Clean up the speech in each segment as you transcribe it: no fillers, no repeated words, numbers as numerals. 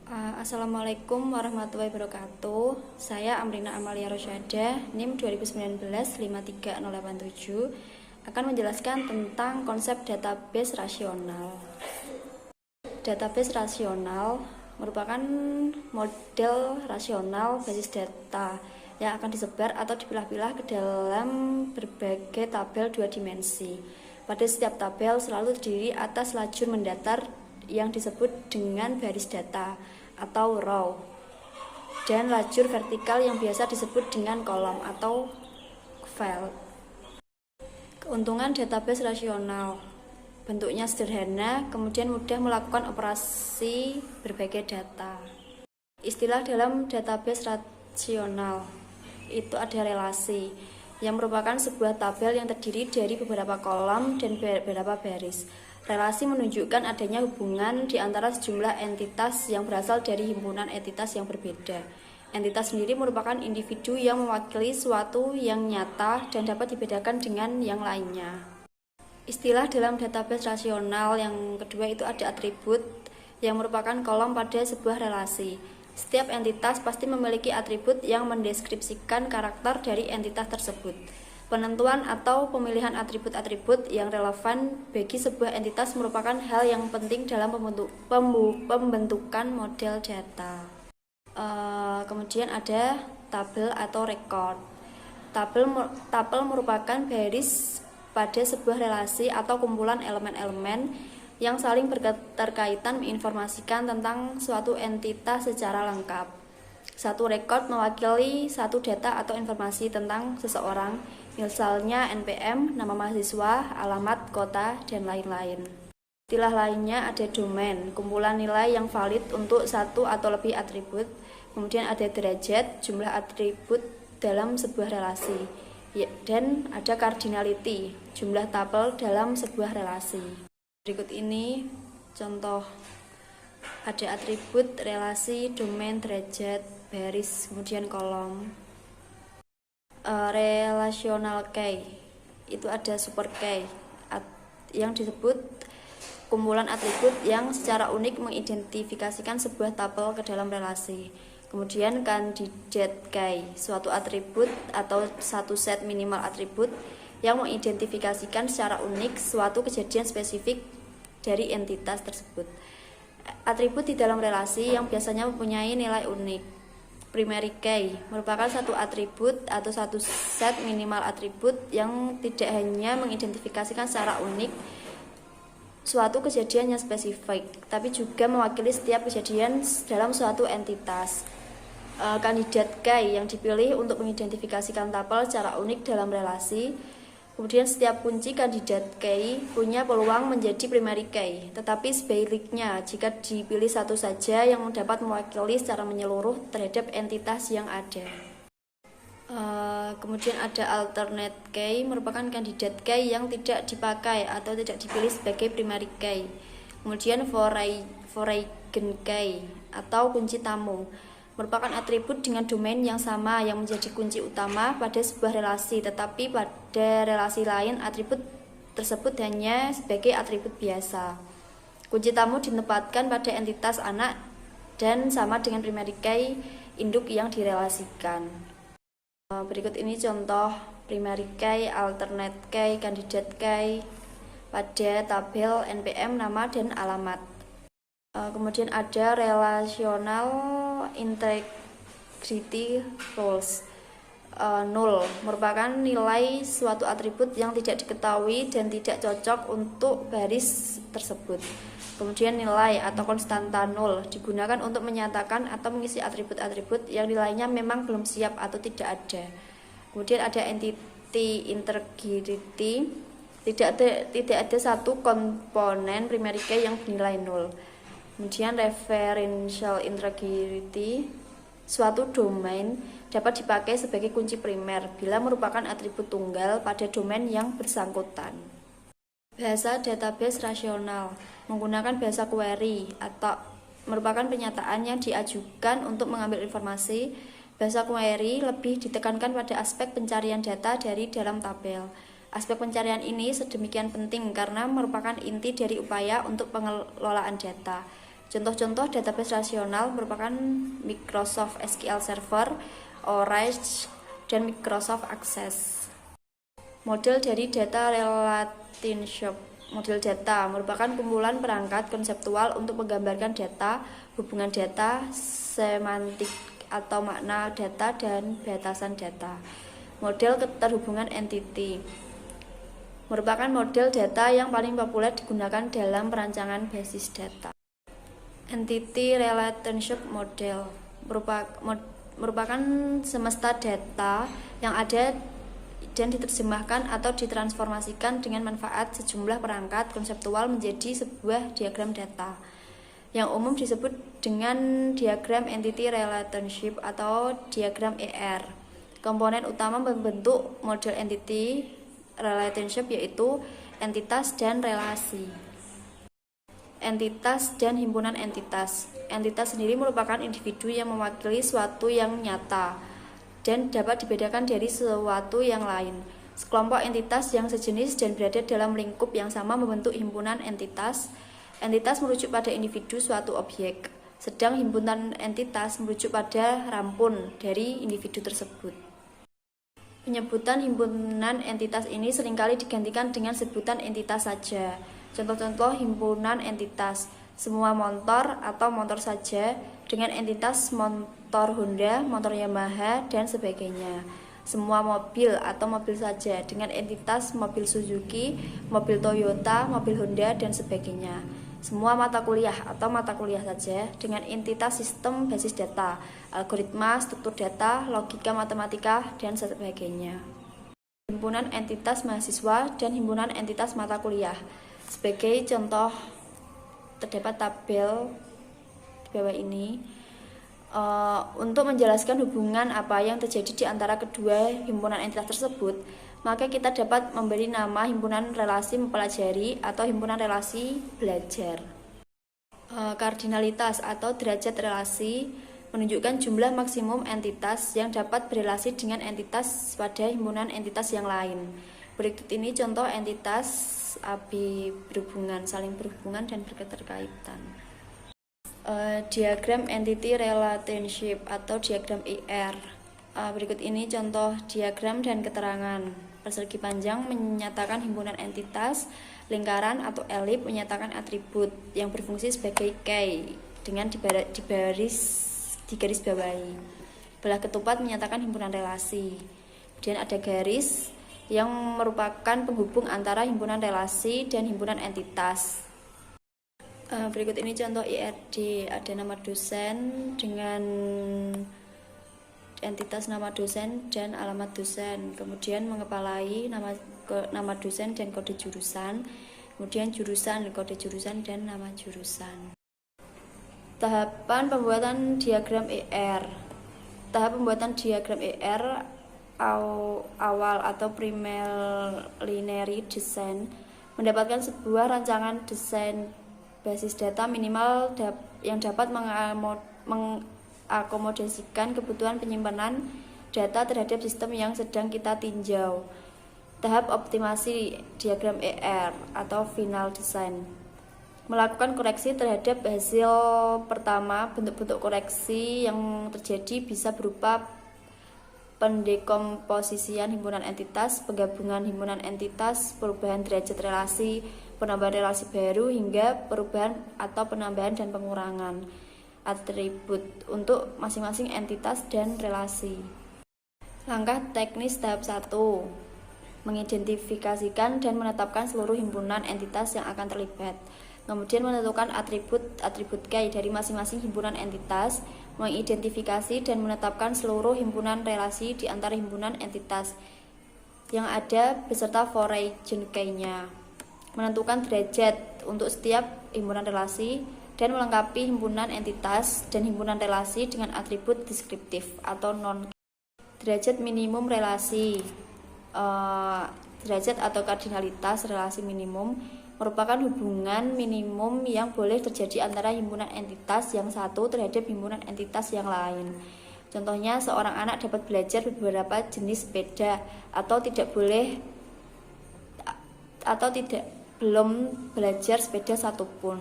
Assalamualaikum warahmatullahi wabarakatuh. Saya Amrina Amalia Rosyadah, NIM 2019-53087, akan menjelaskan tentang konsep database rasional. Database rasional merupakan model rasional basis data yang akan disebar atau dipilah-pilah ke dalam berbagai tabel dua dimensi. Pada setiap tabel selalu terdiri atas lajur mendatar yang disebut dengan baris data atau row, dan lajur vertikal yang biasa disebut dengan kolom atau file. Keuntungan database rasional: bentuknya sederhana, kemudian mudah melakukan operasi berbagai data. Istilah dalam database rasional itu ada relasi, yang merupakan sebuah tabel yang terdiri dari beberapa kolom dan beberapa baris. Relasi menunjukkan adanya hubungan di antara sejumlah entitas yang berasal dari himpunan entitas yang berbeda. Entitas sendiri merupakan individu yang mewakili suatu yang nyata dan dapat dibedakan dengan yang lainnya. Istilah dalam database rasional yang kedua itu ada atribut, yang merupakan kolom pada sebuah relasi. Setiap entitas pasti memiliki atribut yang mendeskripsikan karakter dari entitas tersebut. Penentuan atau pemilihan atribut-atribut yang relevan bagi sebuah entitas merupakan hal yang penting dalam pembentukan model data. Kemudian ada tabel atau record. Tabel merupakan baris pada sebuah relasi atau kumpulan elemen-elemen yang saling berketerkaitan menginformasikan tentang suatu entitas secara lengkap. Satu record mewakili satu data atau informasi tentang seseorang, misalnya NPM, nama mahasiswa, alamat, kota, dan lain-lain. Istilah lainnya ada domain, kumpulan nilai yang valid untuk satu atau lebih atribut. Kemudian ada derajat, jumlah atribut dalam sebuah relasi. Dan ada cardinality, jumlah tabel dalam sebuah relasi. Berikut ini contoh. Ada atribut, relasi, domain, derajat, baris, kemudian kolom. Relational key itu ada super key yang disebut kumpulan atribut yang secara unik mengidentifikasikan sebuah tabel ke dalam relasi. Kemudian candidate key, suatu atribut atau satu set minimal atribut yang mengidentifikasikan secara unik suatu kejadian spesifik dari entitas tersebut. Atribut di dalam relasi yang biasanya mempunyai nilai unik. Primary key merupakan satu atribut atau satu set minimal atribut yang tidak hanya mengidentifikasikan secara unik suatu kejadian yang spesifik, tapi juga mewakili setiap kejadian dalam suatu entitas. Candidate key yang dipilih untuk mengidentifikasikan tabel secara unik dalam relasi. Kemudian setiap kunci kandidat key punya peluang menjadi primary key, tetapi sebaliknya jika dipilih satu saja yang dapat mewakili secara menyeluruh terhadap entitas yang ada. Kemudian ada alternate key, merupakan kandidat key yang tidak dipakai atau tidak dipilih sebagai primary key. Kemudian foreign key atau kunci tamu, merupakan atribut dengan domain yang sama yang menjadi kunci utama pada sebuah relasi, tetapi pada relasi lain atribut tersebut hanya sebagai atribut biasa. Kunci tamu ditempatkan pada entitas anak dan sama dengan primary key induk yang direlasikan. Berikut ini contoh primary key, alternate key, candidate key pada tabel NPM, nama dan alamat. Kemudian ada relational integrity rules. Null merupakan nilai suatu atribut yang tidak diketahui dan tidak cocok untuk baris tersebut. Kemudian nilai atau konstanta null digunakan untuk menyatakan atau mengisi atribut-atribut yang nilainya memang belum siap atau tidak ada. Kemudian ada entity integrity, tidak ada satu komponen primary key yang bernilai null. Kemudian referential integrity, suatu domain dapat dipakai sebagai kunci primer bila merupakan atribut tunggal pada domain yang bersangkutan. Bahasa database rasional menggunakan bahasa query atau merupakan penyataan yang diajukan untuk mengambil informasi. Bahasa query lebih ditekankan pada aspek pencarian data dari dalam tabel. Aspek pencarian ini sedemikian penting karena merupakan inti dari upaya untuk pengelolaan data. Contoh-contoh database rasional merupakan Microsoft SQL Server, Oracle, dan Microsoft Access. Model dari data relationship. Model data merupakan kumpulan perangkat konseptual untuk menggambarkan data, hubungan data, semantik atau makna data, dan batasan data. Model keterhubungan entity merupakan model data yang paling populer digunakan dalam perancangan basis data. Entity Relationship Model merupakan semesta data yang ada dan diterjemahkan atau ditransformasikan dengan manfaat sejumlah perangkat konseptual menjadi sebuah diagram data, yang umum disebut dengan diagram Entity Relationship atau diagram ER. Komponen utama membentuk model Entity Relationship yaitu entitas dan relasi. Entitas dan himpunan entitas. Entitas sendiri merupakan individu yang mewakili suatu yang nyata dan dapat dibedakan dari suatu yang lain. Sekelompok entitas yang sejenis dan berada dalam lingkup yang sama membentuk himpunan entitas. Entitas merujuk pada individu suatu objek, sedang himpunan entitas merujuk pada rampun dari individu tersebut. Penyebutan himpunan entitas ini seringkali digantikan dengan sebutan entitas saja. Contoh-contoh himpunan entitas: semua motor atau motor saja dengan entitas motor Honda, motor Yamaha, dan sebagainya. Semua mobil atau mobil saja dengan entitas mobil Suzuki, mobil Toyota, mobil Honda, dan sebagainya. Semua mata kuliah atau mata kuliah saja dengan entitas sistem basis data, algoritma, struktur data, logika matematika, dan sebagainya. Himpunan entitas mahasiswa dan himpunan entitas mata kuliah. Sebagai contoh terdapat tabel di bawah ini. Untuk menjelaskan hubungan apa yang terjadi di antara kedua himpunan entitas tersebut, maka kita dapat memberi nama himpunan relasi mempelajari atau himpunan relasi belajar. Kardinalitas atau derajat relasi menunjukkan jumlah maksimum entitas yang dapat berelasi dengan entitas pada himpunan entitas yang lain. Berikut ini contoh entitas AB berhubungan, saling berhubungan dan berketerkaitan. Diagram Entity Relationship atau diagram ER. Berikut ini contoh diagram dan keterangan. Persegi panjang menyatakan himpunan entitas, lingkaran atau elip menyatakan atribut yang berfungsi sebagai key dengan digaris bawahi. Belah ketupat menyatakan himpunan relasi. Kemudian ada garis yang merupakan penghubung antara himpunan relasi dan himpunan entitas. Berikut ini contoh IRD, ada nama dosen dengan entitas nama dosen dan alamat dosen, kemudian mengepalai nama dosen dan kode jurusan, kemudian jurusan, kode jurusan, dan nama jurusan. Tahapan pembuatan diagram ER. Tahap pembuatan diagram ER awal atau preliminary design mendapatkan sebuah rancangan desain basis data minimal yang dapat mengakomodasikan kebutuhan penyimpanan data terhadap sistem yang sedang kita tinjau. Tahap optimasi diagram ER atau final design melakukan koreksi terhadap hasil pertama. Bentuk-bentuk koreksi yang terjadi bisa berupa pendekomposisian himpunan entitas, penggabungan himpunan entitas, perubahan derajat relasi, penambahan relasi baru, hingga perubahan atau penambahan dan pengurangan atribut untuk masing-masing entitas dan relasi. Langkah teknis tahap 1: mengidentifikasikan dan menetapkan seluruh himpunan entitas yang akan terlibat. Kemudian menentukan atribut key dari masing-masing himpunan entitas, mengidentifikasi dan menetapkan seluruh himpunan relasi di antara himpunan entitas yang ada beserta foreign key-nya, menentukan derajat untuk setiap himpunan relasi, dan melengkapi himpunan entitas dan himpunan relasi dengan atribut deskriptif atau non. Derajat minimum relasi. Derajat atau kardinalitas relasi minimum merupakan hubungan minimum yang boleh terjadi antara himpunan entitas yang satu terhadap himpunan entitas yang lain. Contohnya, seorang anak dapat belajar beberapa jenis sepeda atau belum belajar sepeda satupun.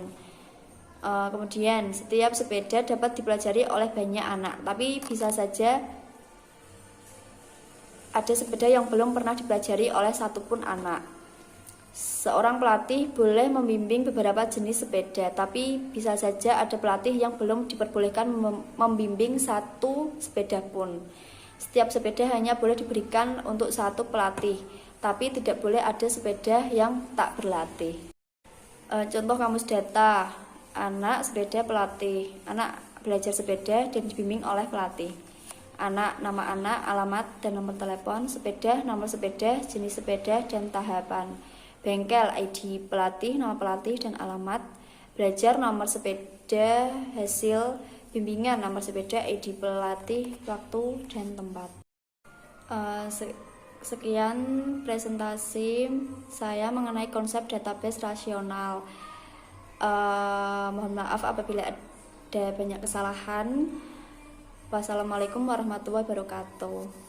Kemudian setiap sepeda dapat dipelajari oleh banyak anak, tapi bisa saja ada sepeda yang belum pernah dipelajari oleh satupun anak. Seorang pelatih boleh membimbing beberapa jenis sepeda, tapi bisa saja ada pelatih yang belum diperbolehkan membimbing satu sepeda pun. Setiap sepeda hanya boleh diberikan untuk satu pelatih, tapi tidak boleh ada sepeda yang tak berlatih. Contoh kamus data, anak sepeda pelatih, anak belajar sepeda dan dibimbing oleh pelatih. Anak, nama anak, alamat, dan nomor telepon, sepeda, nomor sepeda, jenis sepeda, dan tahapan. Bengkel, ID pelatih, nama pelatih, dan alamat. Belajar, nomor sepeda, hasil bimbingan, nomor sepeda, ID pelatih, waktu, dan tempat. Sekian presentasi saya mengenai konsep database rasional. Mohon maaf apabila ada banyak kesalahan. Wassalamualaikum warahmatullahi wabarakatuh.